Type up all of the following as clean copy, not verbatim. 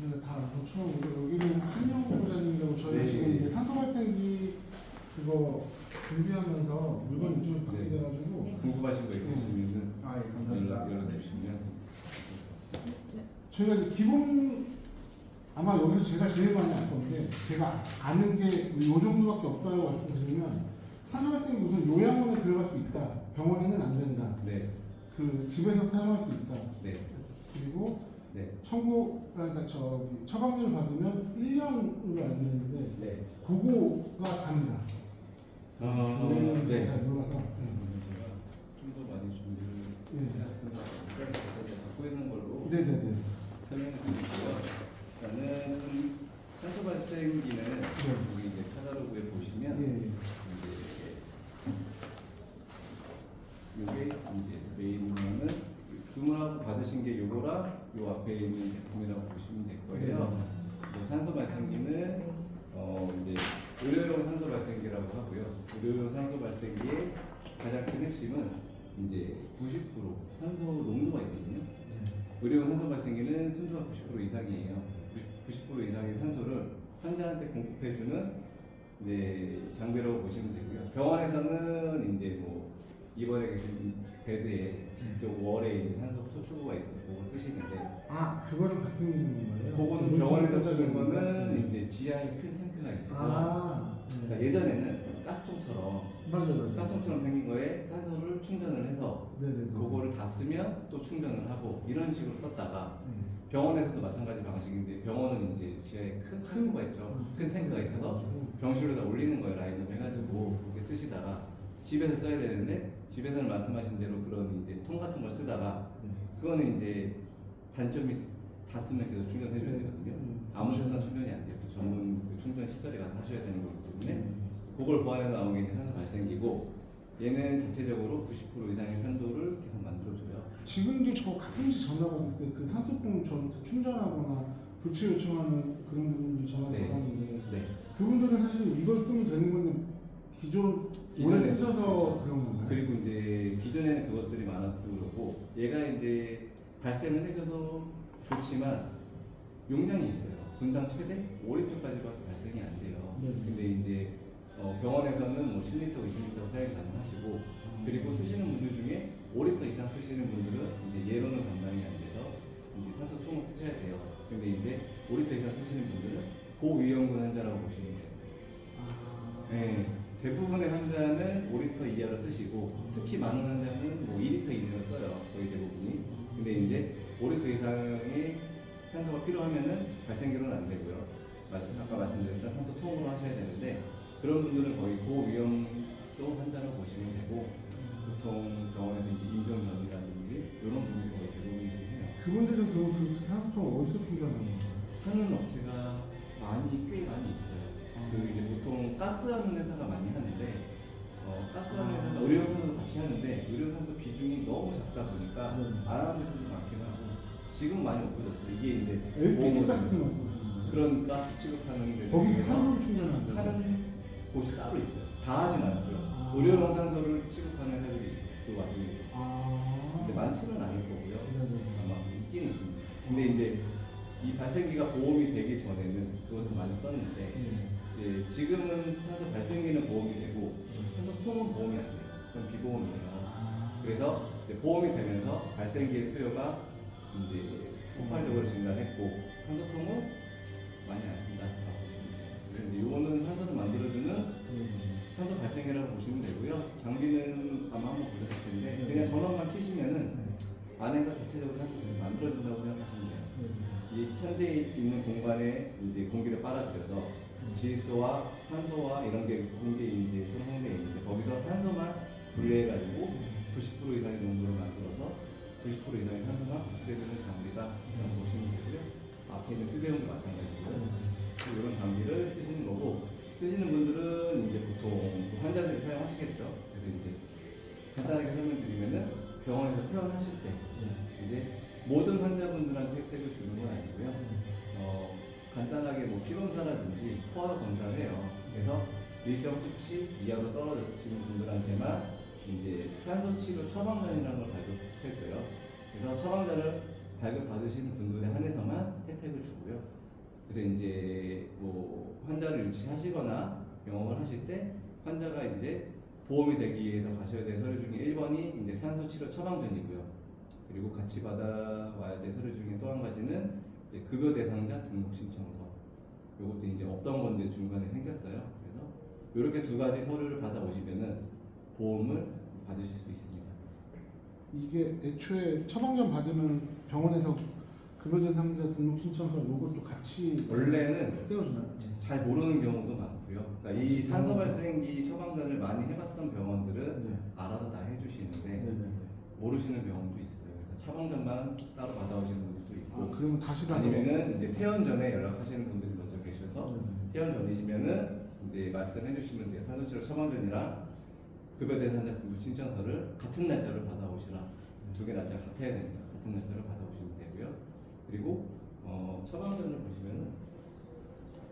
저희가 다 알아서 처음 오고 여기는 한영 보자님이라고 저희가 네. 지금 이제 산소 발생기 그거 준비하면서 물건 이쪽으로 받게 돼가지고 궁금하신 거 있으시면은 예, 감사합니다. 연락 주시면 저희가 이제 기본 아마 여기서 제가 제일 많이 알 건데 제가 아는 게 요 정도밖에 없다고 말씀드리면 산소 발생기 우선 요양원에 들어갈 수 있다. 병원에는 안 된다. 네, 그 집에서 사용할 수 있다. 네, 그리고 네, 그러니까 저기 처방전을 받으면 1년으로 알고 있는데 네. 그거가 갑니다. 네. 제가 몰라서. 좀 더 많이 준비를 네. 해왔습니다. 갖고 있는 걸로 네네네. 설명을 드릴게요. 일단은 산소 발생기는 여기 이제 카탈로그에 보시면 예. 이게 이제 메인은 주문하고 받으신 게 요거랑 요 앞에 있는 제품이라고 보시면 될 거예요. 이제 산소 발생기는 이제 의료용 산소 발생기라고 하고요. 의료용 산소 발생기의 가장 큰 핵심은 이제 90% 산소 농도가 있거든요. 의료용 산소 발생기는 순도가 90% 이상이에요. 90% 이상의 산소를 환자한테 공급해주는 이제 장비라고 보시면 되고요. 병원에서는 이제 뭐 입원해 계신 베드에 뒤쪽 월에 이제 산소 소출구가 있어서 그걸 쓰시는데, 아 그거랑 같은 있는 거예요? 그거는 병원에서 쓰는 거는 이제 지하에 큰 탱크가 있어서 그러니까 예전에는 가스통처럼 맞아요. 가스통처럼 생긴 거에 산소를 충전을 해서 네네네. 그거를 다 쓰면 또 충전을 하고 이런 식으로 썼다가 병원에서도 마찬가지 방식인데 병원은 이제 지하에 큰 창고가 있죠. 큰 탱크가 있어서 병실에다 올리는 거예요. 라인으로 해가지고 그렇게 쓰시다가 집에서 써야 되는데 집에서는 말씀하신 대로 그런 이제 통 같은 걸 쓰다가 그거는 이제 단점이 다 쓰면 계속 충전해줘야 되거든요. 아무 데서나 충전이 안 돼요. 또 전문 그 충전 시설에 가서 하셔야 되는 거기 때문에 그걸 보완해서 나온 게 이제 산소 발생기고 얘는 자체적으로 90% 이상의 산도를 계속 만들어줘요. 지금도 저 가끔씩 전화 받을 때 그 산소통 충전하거나 교체 요청하는 그런 분들 전화 네. 받았는데 네. 그분들은 사실 이걸 쓰면 되는 건데 기존 오래 기존에 쓰셔서 그런 건가요? 그리고 이제 기존에는 그것들이 많았고 그러고 얘가 이제 발생을 해줘도 좋지만 용량이 있어요. 분당 최대 5리터까지밖에 발생이 안 돼요. 네. 근데 이제 병원에서는 뭐 10리터, 20리터 사용 가능하시고 그리고 쓰시는 분들 중에 5리터 이상 쓰시는 분들은 이제 예로는 감당이 안 돼서 이제 산소통을 쓰셔야 돼요. 근데 이제 5리터 이상 쓰시는 분들은 고위험군 환자라고 보시면 돼요. 아, 네, 대부분의 환자는 5리터 이하로 쓰시고 특히 많은 환자는 뭐 2리터 이내로 써요. 거의 대부분이. 근데 이제 5리터 이상의 산소가 필요하면은 발생기로는 안 되고요. 아까 말씀드렸던 산소통으로 하셔야 되는데 그런 분들은 거의 고위험도 환자라고 보시면 되고 보통 병원에서 이제 임종전이라든지 이런 분들이 거의 대부분이시긴 해요. 그분들은 그 산소통 어디서 충전하는 거예요? 하는 업체가 꽤 많이 있어요. 그 이제 보통 가스하는 회사가 많이 하는데 가스하는 회사가 의료산소도 같이 하는데 의료산소 비중이 너무 작다 보니까 안 하는 데도 많긴 하고 지금 많이 없어졌어요. 이게 이제 LPG 가스를 말씀하시는 거예요? 그런 가스 취급하는 데 거기 산소를 충전한다고요? 하는 곳이 따로 있어요. 다 하진 않고요. 아. 의료용 산소를 취급하는 회사들이 있어요. 그 와중에. 아. 근데 많지는 않을 거고요. 네네. 아마 있긴 있습니다. 근데 이제 이 발생기가 보험이 되기 전에는 그것도 많이 썼는데 이제 지금은 산소 발생기는 보험이 되고 산소통은 보험이 안 돼요. 그건 비보험이에요. 그래서 이제 보험이 되면서 발생기의 수요가 이제 폭발적으로 증가했고 산소통은 많이 안 쓴다라고 보시면 돼요. 그래서 이제 이거는 산소를 만들어주는 산소 발생기라고 보시면 되고요. 장비는 아마 한번 보셨을 텐데 그냥 전원만 켜시면은 안에서 자체적으로 산소를 만들어준다고 생각하시면 돼요. 이 현재 있는 공간에 이제 공기를 빨아들여서 질소와 산소와 이런 게 공기에 이제 형성되어 있는데 거기서 산소만 분리해가지고 90% 이상의 농도를 만들어서 90% 이상의 산소만 분출해주는 장비다라고 보시면 되고요. 앞에 있는 휴대용도 마찬가지고요. 이런 장비를 쓰시는 거고 쓰시는 분들은 이제 보통 환자들이 사용하시겠죠. 그래서 이제 간단하게 설명드리면은 병원에서 퇴원하실 때 이제 모든 환자분들한테 혜택을 주는 건 아니고요. 간단하게 뭐 피검사라든지 코어 검사를 해요. 그래서 일정 수치 이하로 떨어지는 분들한테만 이제 산소 치료 처방전이라는 걸 발급해줘요. 그래서 처방전을 발급 받으시는 분들에 한해서만 혜택을 주고요. 그래서 이제 뭐 환자를 유치하시거나 병원을 하실 때 환자가 이제 보험이 되기 위해서 가셔야 될 서류 중에 1번이 이제 산소 치료 처방전이고요. 그리고 같이 받아와야 될 서류 중에 또 한 가지는 이제 급여 대상자 등록 신청서. 이것도 이제 없던 건데 중간에 생겼어요. 그래서 이렇게 두 가지 서류를 받아오시면은 보험을 받으실 수 있습니다. 이게 애초에 처방전 받으면 병원에서 급여 대상자 등록 신청서 요것도 같이 원래는 떼어주나요? 잘 모르는 경우도 많고요. 그러니까 이 산소 발생기 처방전을 많이 해봤던 병원들은 네. 알아서 다 해주시는데 네네네. 모르시는 병원도 있어요. 그래서 처방전만 따로 받아오시는 분들도 있고, 아, 그러면 다시 아니면은 이제 퇴원 전에 연락하시는 분들이 먼저 계셔서 네네. 퇴원 전이시면은 이제 말씀해 주시면 돼요. 산소 치료 처방전이랑 급여 대상자 등록 신청서를 같은 날짜로 받아오시라. 두 개 날짜 같아야 됩니다. 같은 날짜로 받아오시면 되고요. 그리고 처방전을 보시면은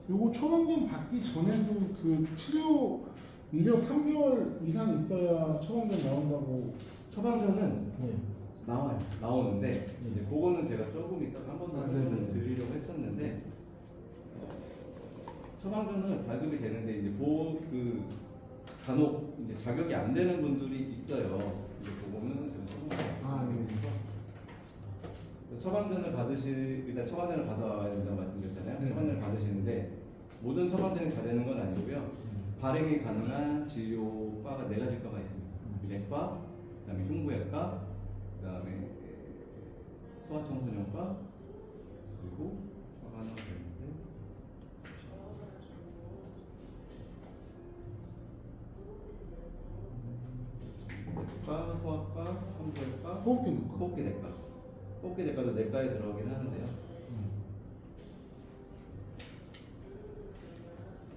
요거 처방전 받기 전에도 그 치료 이력 3개월 이상 있어야 처방전 나온다고. 처방전은 네. 나오는데 이제 그거는 제가 조금 이따가 한 번 더 아, 네네. 드리려고 했었는데 처방전은 발급이 되는데 이제 그 간혹 이제 자격이 안 되는 분들이 있어요. 이제 그거는 제가 처방전을 일단 처방전을 받아와야 된다고 말씀드렸잖아요. 네. 처방전을 받으시는데 모든 처방전이 다 되는 건 아니고요. 발행이 가능한 진료과가 4가지 과가 있습니다. 내과, 그다음에 흉부외과, 그다음에 소아청소년과, 그리고 과가 하나 더 있는데 내과, 소아과, 흉부외과, 호흡기내과. 호흡기내과. 호흡기내과도 내과에 들어가긴 하는데요.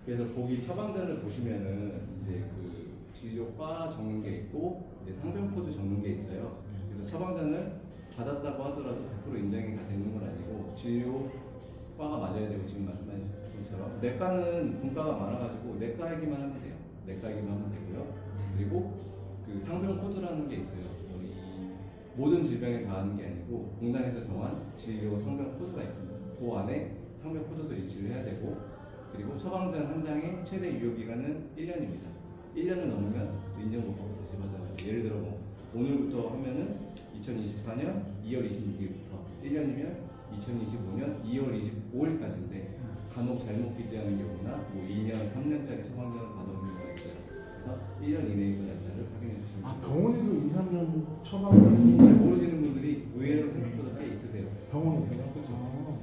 그래서 거기 처방전을 보시면은 이제 그 진료과 적는 게 있고 이제 상병 코드 적는 게 있어요. 그래서 처방전을 받았다고 하더라도 100% 인정이 다 되는 건 아니고 진료과가 맞아야 되고 지금 말씀하신 것처럼 내과는 분과가 많아가지고 내과 얘기만 하면 돼요. 내과 얘기만 하면 되고요. 그리고 그 상병 코드라는 게 있어요. 이 모든 질병에 다 하는 게 아니고 공단에서 정한 진료 상병 코드가 있습니다. 그 안에 상병 코드도 일치를 해야 되고. 그리고 처방전 한 장의 최대 유효기간은 1년입니다. 1년을 넘으면 인정보고를 다시 받아요. 예를 들어 뭐 오늘부터 하면은 2024년 2월 26일부터 1년이면 2025년 2월 25일까지인데 간혹 잘못 기재하는 경우나 뭐 2년, 3년짜리 처방전을 받아오는 경우가 있어요. 그래서 1년 이내의 그 날짜를 확인해 주시면 아, 됩니다. 병원에서 2, 3년 처방을 잘 모르시는 분들이 의외로 생각보다 꽤 있으세요. 병원에서요? 그렇죠. 아.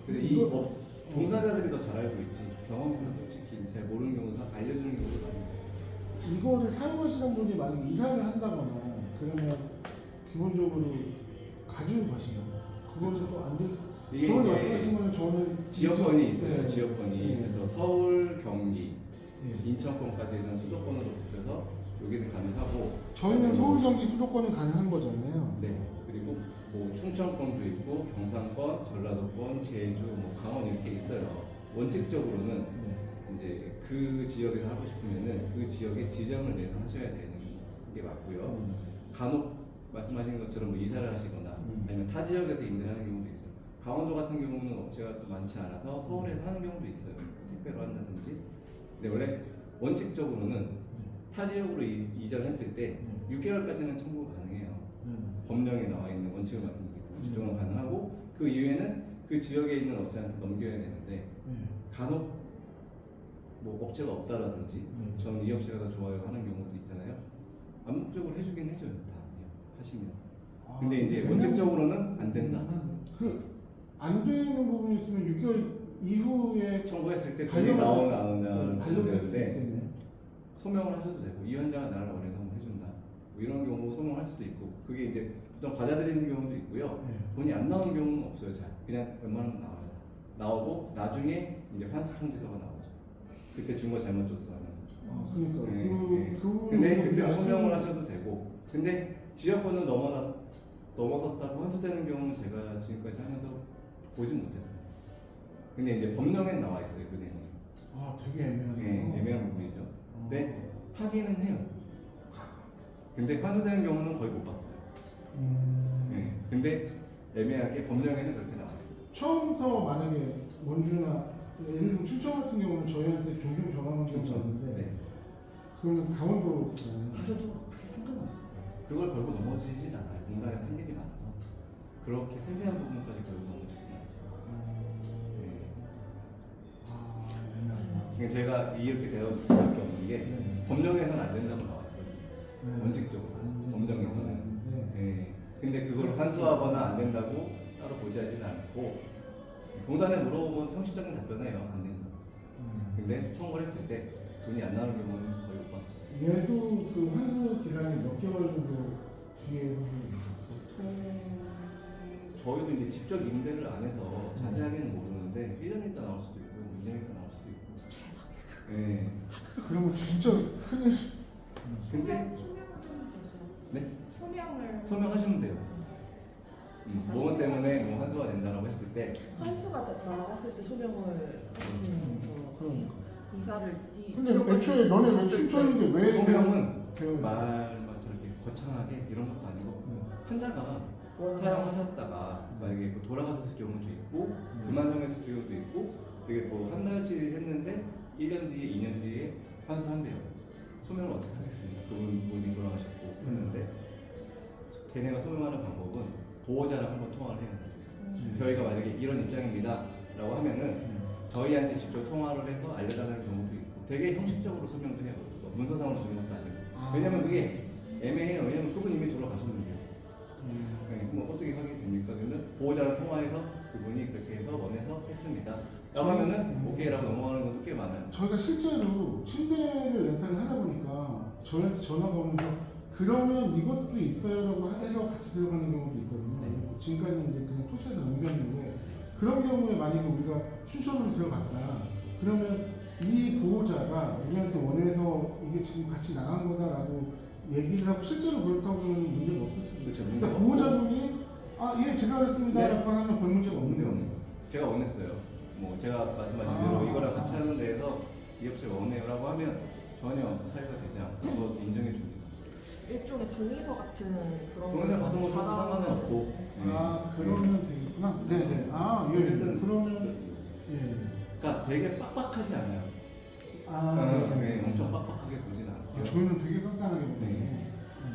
근데 이 종사자들이 더 잘 알고 있지 병원에서 솔직히 잘 모르는 경우도 알려주는 경우도 많아요. 이거를 사용하시는 분이 만약에 이사를 한다거나 그러면 기본적으로 가지고 가시나요? 그거는 그렇죠. 또 안 될. 이게 저는 이제 말씀하신 거는 저는 지역권이 있어요. 네. 지역권이. 네. 그래서 서울, 경기, 네. 인천권까지 해서 수도권으로 붙여서 여기는 가능하고 저희는 서울, 경기, 수도권이 가능한 거잖아요. 네. 그리고 뭐 충청권도 있고 경상권, 전라도권, 제주, 뭐 강원 이렇게 있어요. 원칙적으로는 네. 이제 그 지역에서 하고 싶으면은 그 지역에 지정을 내서 하셔야 되는 게 맞고요. 간혹 말씀하신 것처럼 뭐 이사를 하시거나 아니면 타 지역에서 임대를 하는 경우도 있어요. 강원도 같은 경우는 업체가 또 많지 않아서 서울에서 하는 경우도 있어요. 택배로 한다든지. 근데 원래 원칙적으로는 타 지역으로 이전했을 때 6개월까지는 청구가 가능해요. 법령에 나와 있는 원칙을 말씀드리고 지정은 가능하고 그 이후에는 그 지역에 있는 업체한테 넘겨야 되는데 간혹 뭐 업체가 없다라든지 저는 이 업체가 더 좋아요 하는 경우도 있잖아요. 암묵적으로 해주긴 해줘요. 다 하시면. 근데 이제 원칙적으로는 안 된다. 안 되는 부분이 있으면 6개월 이후에 청구했을 때 돈이 나오나 안 나오나 되는데 되는데 소명을 하셔도 되고 이 환자가 나를 원해서 한번 해준다. 뭐 이런 경우 소명할 수도 있고 그게 이제 보통 받아들이는 경우도 있고요. 돈이 안 나오는 경우는 없어요. 잘 그냥 웬만하면 나와요. 나오고 나중에 이제 환수 통지서가 나오죠. 그때 준 거 잘못 줬어 하면서. 그러니까 네. 그 근데 그때 소명을 하셔도 되고 근데 지역권을 넘어섰다고 환수되는 경우는 제가 지금까지 하면서 보진 못했어요. 근데 이제 법령에 나와 있어요 그 내용이. 되게 애매하네요. 네, 애매한 부분이죠. 근데 하기는 해요. 근데 환수되는 경우는 거의 못 봤어요. 근데 애매하게 법령에는 그렇게 나와 있어요. 처음부터 만약에 원주나 예를 들면 춘천 같은 경우는 저희한테 종종 전화 오는 경우가 있는데 네. 그러면 강원도 가셔도 그게 상관없어요. 그걸 걸고 넘어지진 않아요. 공단에서 할 일이 많아서 그렇게 세세한 부분까지 걸고 넘어지진 않습니다. 네. 아, 애매하다. 그러니까 제가 이렇게 되어 수밖에 없는 게 네. 법령에서는 안 된다고 나와 있거든요. 네. 원칙적으로 법령에서는. 네. 네. 근데 그걸 환수하거나 안 된다고 따로 고지하지는 않고 공단에 물어보면 형식적인 답변해요. 안 된다. 근데 청구를 했을 때 돈이 안 나오는 경우는 거의 못 봤어요. 얘도 그 환수 기간이 몇 개월 정도 뒤에 저희도 이제 직접 임대를 안 해서 자세하게는 모르는데 1년 있다 나올 수도 있고 2년 있다 나올 수도 있고. 네. 그러면 진짜 큰일. 근데 소명하면 되죠. 네? 소명을 설명하시면 돼요. 뭐뭐 때문에 뭐 환수가 된다라고 했을 때 환수가 나왔을 때 소명을 하시는 거. 그러니까. 이사를 근데 애초에 너네 왜 춘천인데 왜 소명은 배워야 돼? 말마치 이렇게 거창하게 이런 것도 아니고 환자가 원상. 사용하셨다가 만약에 뭐 돌아가셨을 경우도 있고 그만성했을 경우도 있고 되게 뭐 한 달치 했는데 1년 뒤에 2년 뒤에 환수한대요. 소명을 어떻게 하겠습니까? 그분이 돌아가셨고 했는데 걔네가 소명하는 방법은 보호자랑 한번 통화를 해야 돼요. 저희가 만약에 이런 입장입니다 라고 하면은 저희한테 직접 통화를 해서 알려달라는 경우도 있고 되게 형식적으로 설명도 해요. 뭐 문서상으로 주는 것도 아니고. 왜냐면 그게 애매해요. 왜냐면 그분 이미 돌아가셨는데요. 네, 그럼 어떻게 하게 됩니까? 그러면 보호자랑 통화해서 그분이 그렇게 해서 원해서 했습니다. 라고 하면은 오케이라고 넘어가는 것도 꽤 많아요. 저희가 실제로 침대를 렌탈을 하다 보니까 저희한테 전화가 오면서 그러면 이것도 있어요라고 해서 같이 들어가는 경우도 있거든요. 네. 지금까지 이제 그냥 토스에서 넘겼는데 그런 경우에 만약에 우리가 춘천으로 들어갔다 그러면 이 보호자가 우리한테 원해서 이게 지금 같이 나간 거다라고 얘기를 하고 실제로 그렇다고 하면 문제가 없을 수도 그렇죠. 있어요. 문제가 그러니까 보호자분이 예 제가 그랬습니다라고 하면 별 문제가 없는 거예요. 제가 원했어요. 뭐 제가 말씀하신 아. 대로 이거랑 같이 하는 데에서 이 업체가 원해요라고 하면 전혀 사유가 되지 않고 그거 인정해 줍니다. 일종의 동의서 같은 그런 동의서 받은 것도 상관은 없고. 아 그러면 되겠구나. 네네. 아 예. 어쨌든 그러면 그렇습니다. 예. 그러니까 되게 빡빡하지 않아요. 아 네, 엄청 빡빡하게 보진 않고요. 저희는 되게 깐깐하게 보거든요. 네.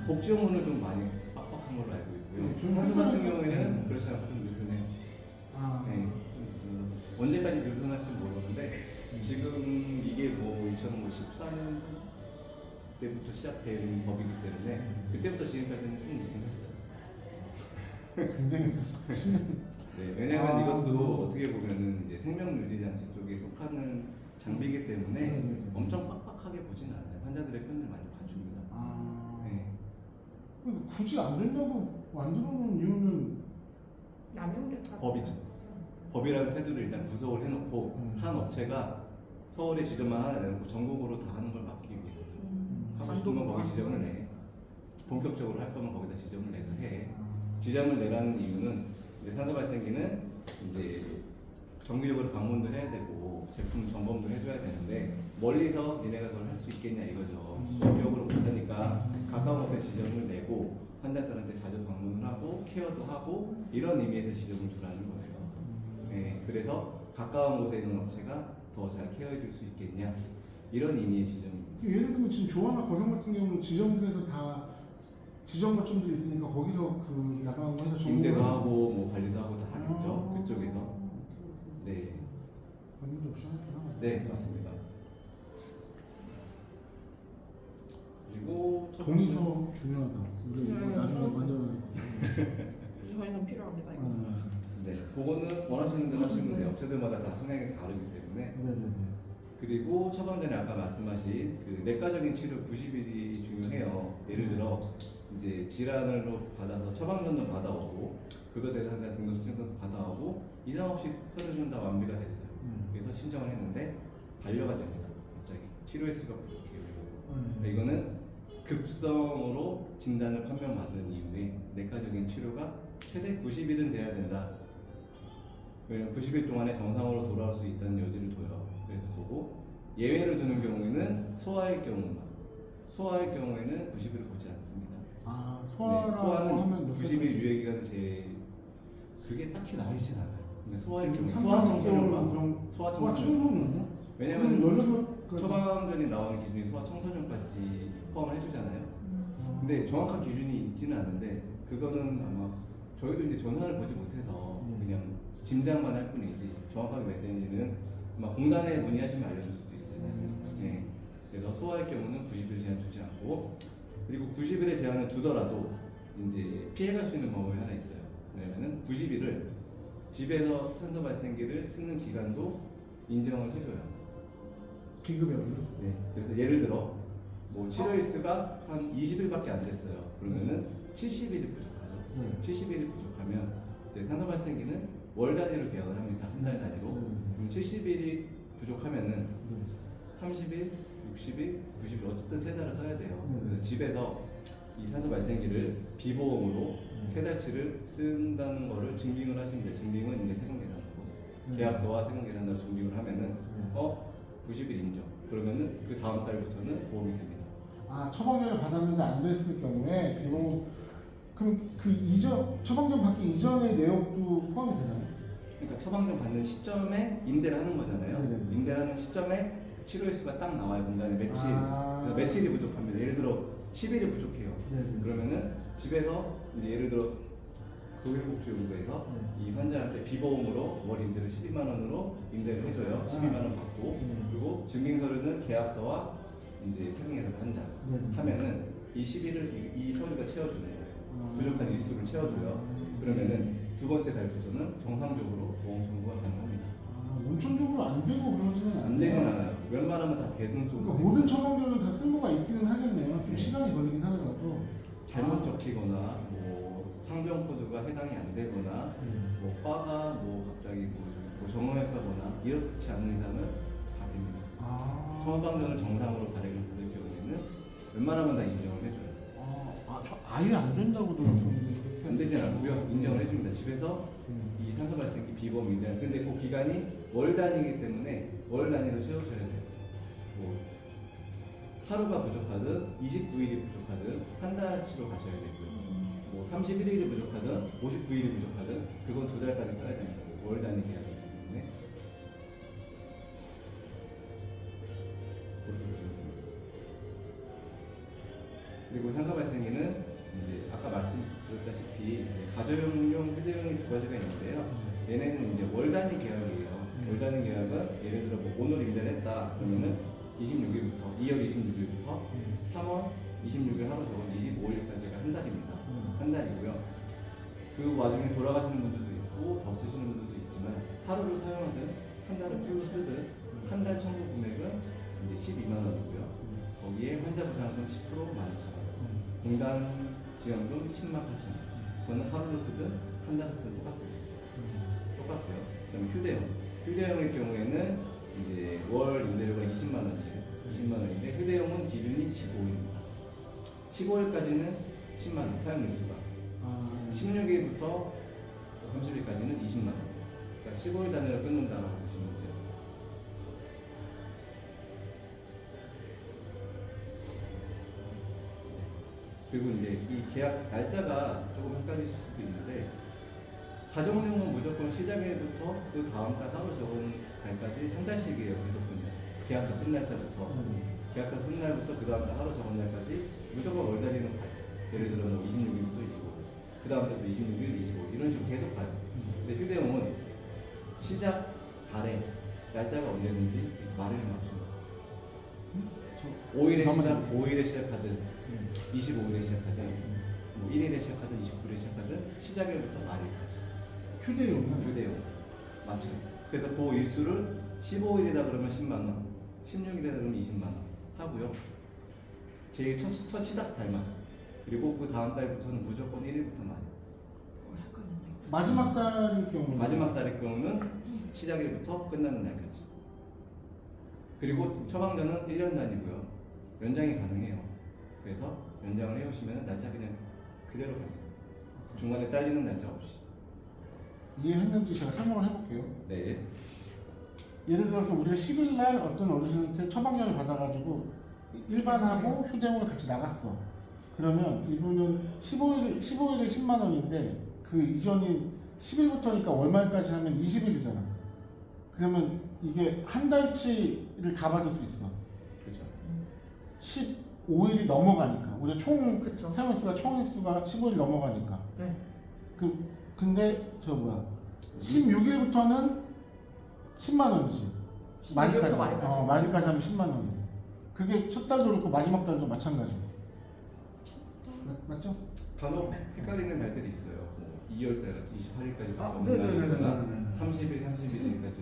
복지원문은 좀 많이 빡빡한 걸로 알고 있고요. 네, 좀 산수 같은 네. 경우에는 그렇지 않고 좀 느슨해요. 아 네, 좀 느슨해요. 언제까지 느슨할지 모르는데 지금 이게 뭐 2014년 때부터 시작된 법이기 때문에 그때부터 지금까지는 좀 느슨했어요. 굉장히 신경. 네, 왜냐면 아. 이것도 어떻게 보면은 이제 생명유지장치 쪽에 속하는 장비이기 때문에 네. 엄청 빡빡하게 보진 않아요. 환자들의 편을 많이 봐줍니다. 아 네. 굳이 안 된다고 만들어 놓은 이유는 남용됐다. 법이죠. 법이라는 태도를 일단 구속을 해놓고 한 업체가 서울에 지점만 하나 내놓고 전국으로 다 하는 걸 막기 위해서 하고 싶으면 거기 지점을 내. 본격적으로 할 거면 거기다 지점을 내서 해. 지점을 내라는 이유는 이제 산소 발생기는 이제 정기적으로 방문도 해야 되고 제품 점검도 해줘야 되는데 멀리서 니네가 그걸 할 수 있겠냐 이거죠. 법적으로 못하니까 가까운 곳에 지점을 내고 환자들한테 자주 방문을 하고 케어도 하고 이런 의미에서 지점을 주라는 거예요. 네, 그래서 가까운 곳에 있는 업체가 더 잘 케어해 줄 수 있겠냐 이런 의미의 지점입니다. 예를 들면 지금 조화나 거성 같은 경우는 지점들에서 다 지점 거점들이 있으니까 거기서 그 나가고 해서 임대도 하고 뭐 관리도 하고 다 하겠죠. 아. 그쪽에서. 네, 관리도 없이 하는구나. 네 맞습니다. 그리고 첫 동의서 중요하다. 우리 이거 네, 나중에 써봤어요. 만들어야 저희는 필요합니다. 이거. 네, 그거는 원하시는 대로 하시면 돼요. 업체들마다 다 성향이 다르기 때문에. 네네네. 그리고 처방전에 아까 말씀하신 그 내과적인 치료 90일이 중요해요. 예를 들어 이제 질환으로 받아서 처방전도 받아오고 그거 대상자 등록 신청서도 받아오고 이상 없이 서류는 다 완비가 됐어요. 그래서 신청을 했는데 반려가 됩니다. 갑자기 치료 횟수가 부족해요. 그러니까 이거는 급성으로 진단을 판명받은 이후에 내과적인 치료가 최대 90일은 돼야 된다. 왜냐면 90일 동안에 정상으로 돌아올 수 있다는 여지를 둬요. 그래서 보고 예외를 두는 경우에는 소아의 경우만 소아의 경우에는 90일을 보지 않습니다. 아 네, 소아라고 소아는 하면 몇 90일 유예 기간을 제 그게 딱히 나와 있진 않아요. 근데 소아일 경우 삼성 소아청소년과 그럼 소아청소년 청소년요? 왜냐면 연령별 처방전에 나오는 기준이 소아청소년까지 포함을 해주잖아요. 근데 정확한 기준이 있지는 않은데 그거는 아마 저희도 이제 전산을 보지 못해서 그냥 짐작만 할 뿐이지 정확하게 몇 세인지는 아마 공단에 문의하시면 알려줄 수도 있어요. 네. 그래서 소아일 경우는 90일 제한 두지 않고 그리고 90일의 제한을 두더라도 이제 피해갈 수 있는 방법이 하나 있어요. 왜냐면은 90일을 집에서 탄소 발생기를 쓰는 기간도 인정을 해줘요. 기급여요? 네. 그래서 예를 들어 뭐 치료일수가 한 20일밖에 안 됐어요. 그러면은 70일이 부족하죠. 네. 70일이 부족하면 이제 탄소 발생기는 월 단위로 계약을 합니다. 한 달 단위로. 그럼 70일이 부족하면은 30일, 60일, 90일 어쨌든 세 달을 써야 돼요. 그래서 집에서 이 탄소 발생기를 비보험으로 세 달치를 쓴다는 거를 증빙을 하시면 돼요. 증빙은 이제 세금계산으로 계약서와 세금계산으로 증빙을 하면은 90일 인정. 그러면은 그 다음 달부터는 보험이 됩니다. 아, 처방전을 받았는데 안 됐을 경우에 비용 그럼 그 이전 처방전 받기 이전의 내역도 포함이 되나요? 그러니까 처방전 받는 시점에 임대를 하는 거잖아요. 네네네. 임대를 하는 시점에 치료일수가 딱 나와요. 공단에 며칠. 아. 그래서 며칠이 부족합니다. 예를 들어 10일이 부족해요. 네네. 그러면은 집에서 이제 예를 들어 교육복지연구에서 이 환자한테 비보험으로 월 임대를 12만 원으로 임대를 해줘요. 12만 원 받고 그리고 증빙서류는 계약서와 이제 세금계산 한 장 하면은 이 10일을 이 서류가 채워주는 거예요. 부족한 일수를 채워줘요. 그러면은 두 번째 달부터는 정상적으로 보험 청구가 가능합니다. 아, 원천적으로 안 되고 그러지는 않아요. 안 되진 않아요. 웬만하면 다 되는 쪽으로. 그러니까 모든 처방전은 다 쓸모가 있기는 하겠네요. 좀 네. 시간이 걸리긴 하더라도. 잘못 적히거나 뭐 상병 코드가 해당이 안 되거나 뭐 과가 뭐 갑자기 뭐 정형외과거나 이렇지 않은 이상은 다 됩니다. 아. 처방전을 정상으로 발행을 받을 경우에는 웬만하면 다 인정을 해줘요. 아예 안 된다고 들었는데 안 되진 않고요. 인정을 해줍니다. 집에서 이 탄소 발생기 비보험 임대. 근데 그 기간이 월 단위이기 때문에 월 단위로 채우셔야 돼요. 뭐 하루가 부족하든 29일이 부족하든 한 달치로 가셔야 되고요. 뭐 31일이 부족하든 59일이 부족하든 그건 두 달까지 써야 됩니다. 월 단위 계약이기 때문에 그렇게 보시면 됩니다. 그리고 탄소 발생기는 이제 아까 말씀드렸다시피 가정용, 휴대용이 두 가지가 있는데요. 얘네는 이제 월 단위 계약이에요. 월 단위 계약은 예를 들어 뭐 오늘 임대를 했다 그러면은 26일부터 2월 26일부터 3월 26일 하루 적은 25일까지가 한 달입니다. 한 달이고요. 그 와중에 돌아가시는 분들도 있고 더 쓰시는 분들도 있지만 하루를 사용하든 한 달을 풀로 쓰든 한 달 청구 금액은 이제 12만 원이고요. 거기에 환자 부담금 10% 12,000원. 공단 지원금 10만 8천 원. 그거는 하루로 쓰든 한 달을 쓰든 똑같습니다. 똑같고요. 그다음에 휴대용. 휴대용의 경우에는 이제 월 임대료가 20만 원이에요. 20만 원인데 휴대용은 기준이 15일입니다. 15일까지는 10만 원 사용 일수가. 16일부터 30일까지는 20만 원. 그러니까 15일 단위로 끊는다고 보시면 돼요. 그리고 이제 이 계약 날짜가 조금 헷갈리실 수도 있는데 가정용은 무조건 시작일부터 그 다음 달 하루 적은 달까지 한 달씩이에요. 계속은요. 계약서 쓴 날짜부터 계약서 쓴 날부터 그 다음 달 하루 적은 날까지 무조건 월 단위는 가요. 예를 들어 뭐 26일부터 25일, 그 다음 달도 26일, 25일 이런 식으로 계속 가요. 근데 휴대용은 시작 달에 날짜가 언제든지 말을 맞추는 거예요. 5일에 시작하든 25일에 시작하든 뭐 1일에 시작하든 29일에 시작하든 시작일부터 말일까지 휴대용 맞죠. 그래서 그 일수를 15일이다 그러면 10만 원, 16일이다 그러면 20만 원 하고요. 제일 첫 시작 달만 그리고 그 다음 달부터는 무조건 1일부터 말일. 마지막 달일 경우 마지막 달의 경우는 시작일부터 끝나는 날까지. 그리고 처방전은 1년 단위고요. 연장이 가능해요. 그래서 연장을 해오시면 날짜 그냥 그대로 갑니다. 중간에 잘리는 날짜 없이. 이해했는지 제가 설명을 해볼게요. 네. 예를 들어서 우리가 10일 날 어떤 어르신한테 처방전을 받아가지고 일반하고 휴대용을 같이 나갔어. 그러면 이분은 15일에 10만 원인데 그 이전인 10일부터니까 월말까지 하면 20일이잖아. 그러면 이게 한 달치를 다 받을 수 있어. 그렇죠. 15일이 넘어가니까. 우리 총 그쵸. 사용횟수가 총 횟수가 15일 넘어가니까. 네. 근데 저 뭐야? 16일부터는 10만 원이지. 16일부터 말일까지. 말일까지 하면 10만 원이야. 그게 첫 달도 그렇고 마지막 달도 마찬가지고. 맞죠? 간혹 헷갈리는 달들이 있어요. 뭐 2월달 같은 28일까지 아, 없는 달이 있거나 네네네네네. 30일, 31일까지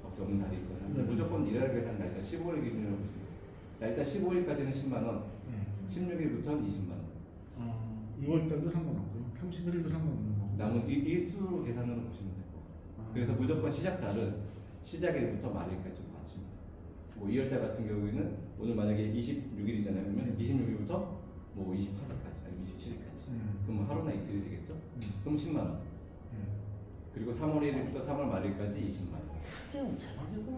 밖에 없는 달이 있거나 근데 네. 무조건 일할 계산 날짜 15일 기준으로 보시면 날짜 15일까지는 10만 원, 16일부터는 20만 원. 2월 달도 상관없고요. 31일도 상관없는 거고. 남은 일수 계산으로 보시면 돼요. 그래서 무조건 시작 달은 시작일부터 말일까지 좀 맞춥니다. 뭐 2월달 같은 경우에는 오늘 만약에 26일이잖아요. 그러면 26일부터 뭐 28일까지 아니면 27일까지. 그럼 뭐 하루나 이틀이 되겠죠? 그럼 10만 원. 그리고 3월 1일부터 3월 말일까지 20만 원. 대박이구나.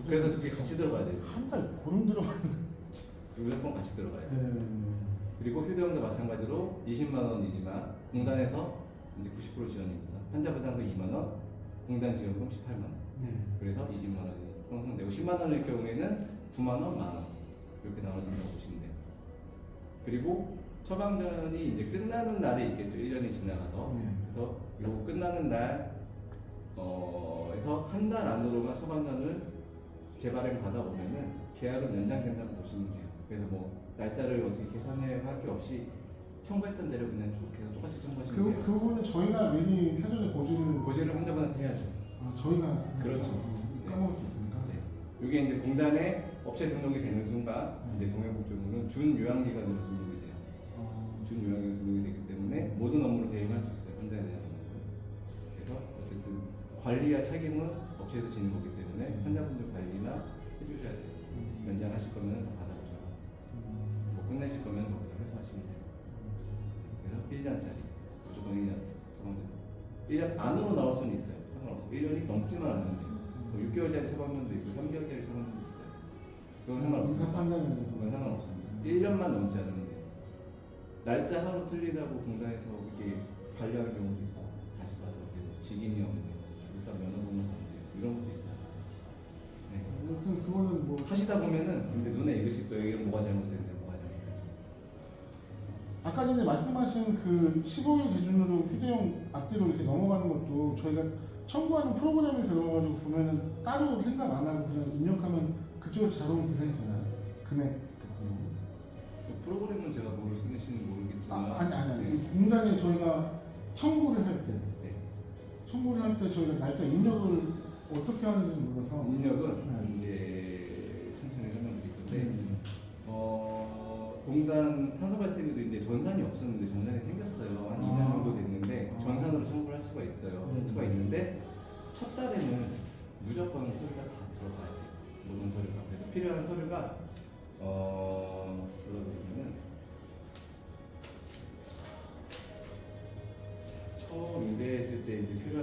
그래서 두 개 같이 들어가야 돼요. 한 달 보름 들어가는. 무조건 같이 들어가야 돼요. 네. 그리고 휴대용도 마찬가지로 20만 원이지만 공단에서 이제 90% 지원입니다. 환자 부담금 2만 원, 공단 지원금 18만 원. 네. 그래서 20만 원이 형성되고 10만 원일 경우에는 9만 원, 만 원 이렇게 나눠진다고 보시면 돼요. 그리고 처방전이 이제 끝나는 날이 있겠죠. 1년이 지나가서 네. 그래서 요 끝나는 날 에서 한 달 안으로만 처방전을 재발행 받아보면은 계약은 연장된다고 보시면 돼요. 그래서 뭐 날짜를 어떻게 계산해 할 게 없이 청구했던 대로 그냥 쭉 계속 똑같이 청구하시면 돼요. 그 부분은 저희가 미리 사전에 고지를. 고지를 환자분한테 해야죠. 저희가. 그렇죠. 까먹을 수 있으니까. 네. 이게 이제 공단에 업체 등록이 되는 순간 이제 동해복지부는 준요양기관으로 등록이 돼요. 준요양기관 등록이 되기 때문에 모든 업무를 대행할 수 있어요. 환자에 대한 업무를. 그래서 어쨌든 관리와 책임은 업체에서 지는 거기 때문에 환자분들 관리나 해주셔야 돼요. 연장하실 거면 더 받아보셔라. 뭐 끝내실 거면 거기서 회수하시면 돼요. 그래서 1년짜리 무조건 1년 처방전. 1년 안으로 나올 수는 있어요. 상관없어요. 1년이 넘지만 않으면 돼요. 뭐 6개월짜리 처방전도 있고 3개월짜리 처방전도 있어요. 그건 상관없습니다. 그건 상관없습니다. 1년만 넘지 않으면 돼요. 날짜 하루 틀리다고 공단에서 이렇게 관리하는 경우도 있어요. 다시 봐서 직인이 없는 일단 면허번호가 안 돼요. 이런 것도 있어요. 네. 아무튼 그거는 뭐 하시다 보면은 이제 눈에 익으실 거예요. 이게 뭐가 잘못됐는데 뭐가 잘못됐는데. 아까 전에 말씀하신 그 15일 기준으로 휴대용 앞뒤로 이렇게 넘어가는 것도 저희가 청구하는 프로그램에 들어가가지고 보면은 따로 생각 안 하고 그냥 입력하면 그쪽에서 자동으로 계산이 되나요? 금액 같은 경우. 그 프로그램은 제가 뭘 쓰는지는 모르겠지만 아니. 네. 공단에 저희가 청구를 할 때, 네. 저희가 날짜 입력을 어떻게 하는지 몰라서. 입력은 이제 천천히 설명드릴 건데 공단 산소 발생에도 이제 전산이 없었는데 전산이 생겼어요. 한 2년 정도 됐는데 전산으로 청구를 할 수가 있어요. 할 수가 있는데 첫 달에는 무조건 서류가 다 들어가야 돼요. 모든 서류가. 그래서 필요한 서류가 불러드리면은 처음 임대했을 때 이제 필요하신